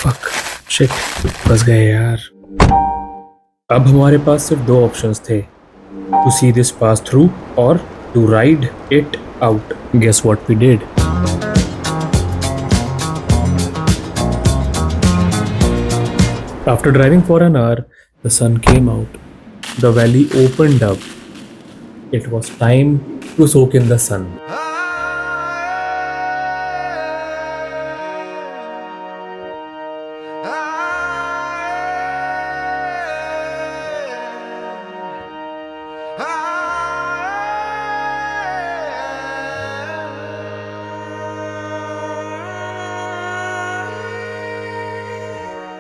Fuck, shit, फंस गए यार। अब हमारे पास सिर्फ दो ऑप्शंस थे, to see this pass through और to ride it out. Guess what we did. After driving for an hour, the sun came out. The valley opened up. It was time to soak in the sun.